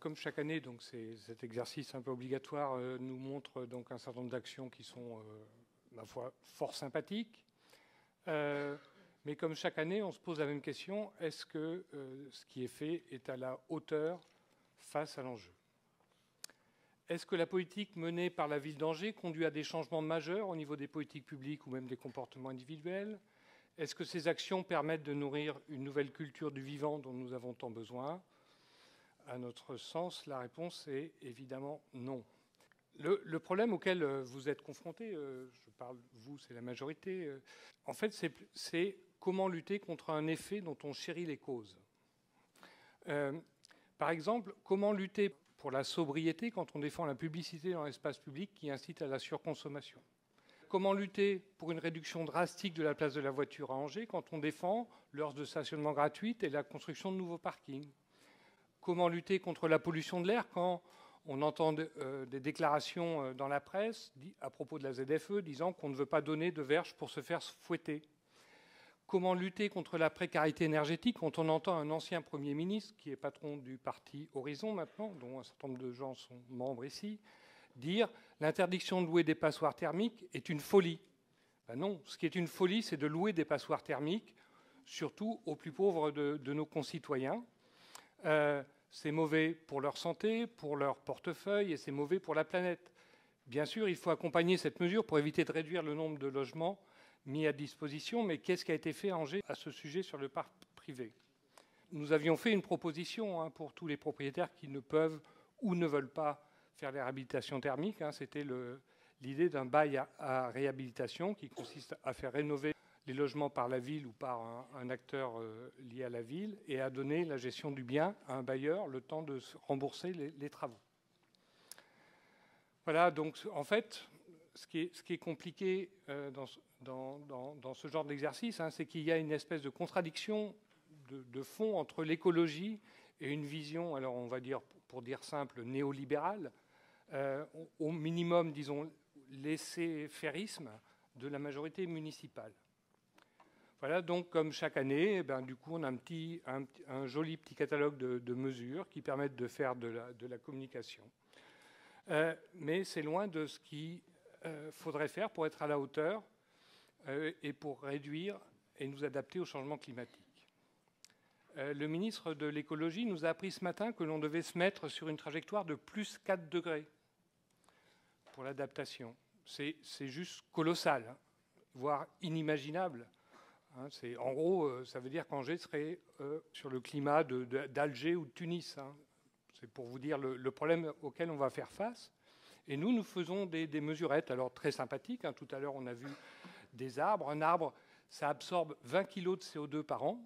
Comme chaque année, donc cet exercice un peu obligatoire nous montre donc un certain nombre d'actions qui sont, ma foi, fort sympathiques. Mais comme chaque année, on se pose la même question, est-ce que ce qui est fait est à la hauteur face à l'enjeu? Est-ce que la politique menée par la ville d'Angers conduit à des changements majeurs au niveau des politiques publiques ou même des comportements individuels? Est-ce que ces actions permettent de nourrir une nouvelle culture du vivant dont nous avons tant besoin? À notre sens, la réponse est évidemment non. Le problème auquel vous êtes confrontés, je parle, vous, c'est la majorité, en fait, c'est comment lutter contre un effet dont on chérit les causes. Par exemple, comment lutter pour la sobriété quand on défend la publicité dans l'espace public qui incite à la surconsommation? Comment lutter pour une réduction drastique de la place de la voiture à Angers quand on défend l'heure de stationnement gratuite et la construction de nouveaux parkings? Comment lutter contre la pollution de l'air quand on entend des déclarations dans la presse à propos de la ZFE disant qu'on ne veut pas donner de verge pour se faire fouetter? Comment lutter contre la précarité énergétique quand on entend un ancien Premier ministre, qui est patron du parti Horizon maintenant, dont un certain nombre de gens sont membres ici, dire l'interdiction de louer des passoires thermiques est une folie? Ben non, ce qui est une folie, c'est de louer des passoires thermiques, surtout aux plus pauvres de nos concitoyens. C'est mauvais pour leur santé, pour leur portefeuille, et c'est mauvais pour la planète. Bien sûr, il faut accompagner cette mesure pour éviter de réduire le nombre de logements mis à disposition, mais qu'est-ce qui a été fait à Angers à ce sujet sur le parc privé? Nous avions fait une proposition pour tous les propriétaires qui ne peuvent ou ne veulent pas faire les réhabilitations thermiques. C'était l'idée d'un bail à réhabilitation qui consiste à faire rénover les logements par la ville ou par un acteur lié à la ville et à donner la gestion du bien à un bailleur le temps de rembourser les travaux. Voilà, donc en fait, ce qui est compliqué dans ce genre d'exercice, c'est qu'il y a une espèce de contradiction de fond entre l'écologie et une vision, alors on va dire, pour dire simple, néolibérale, au minimum, disons, laisser-fairisme de la majorité municipale. Voilà, donc comme chaque année, du coup, on a un joli petit catalogue de mesures qui permettent de faire de la communication. Mais c'est loin de ce qu'il faudrait faire pour être à la hauteur et pour réduire et nous adapter au changement climatique. Le ministre de l'écologie nous a appris ce matin que l'on devait se mettre sur une trajectoire de plus 4 degrés pour l'adaptation. C'est juste colossal, voire inimaginable. En gros, ça veut dire qu'Angers serait sur le climat d'Alger ou de Tunis. C'est pour vous dire le problème auquel on va faire face. Et nous faisons des mesurettes, alors très sympathiques. Tout à l'heure, on a vu des arbres. Un arbre, ça absorbe 20 kg de CO2 par an.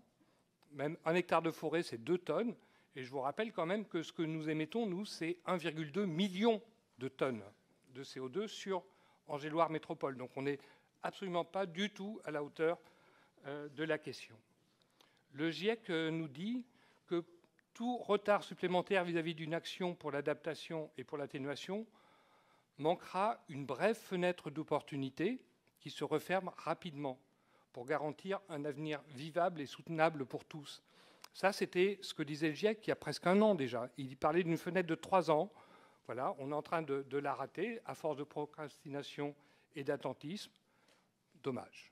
Même un hectare de forêt, c'est 2 tonnes. Et je vous rappelle quand même que ce que nous émettons, nous, c'est 1,2 million de tonnes de CO2 sur Angers-Loire Métropole. Donc on n'est absolument pas du tout à la hauteur de la question. Le GIEC nous dit que tout retard supplémentaire vis-à-vis d'une action pour l'adaptation et pour l'atténuation manquera une brève fenêtre d'opportunité qui se referme rapidement pour garantir un avenir vivable et soutenable pour tous. Ça, c'était ce que disait le GIEC il y a presque 1 an déjà. Il parlait d'une fenêtre de 3 ans. Voilà, on est en train de la rater à force de procrastination et d'attentisme. Dommage.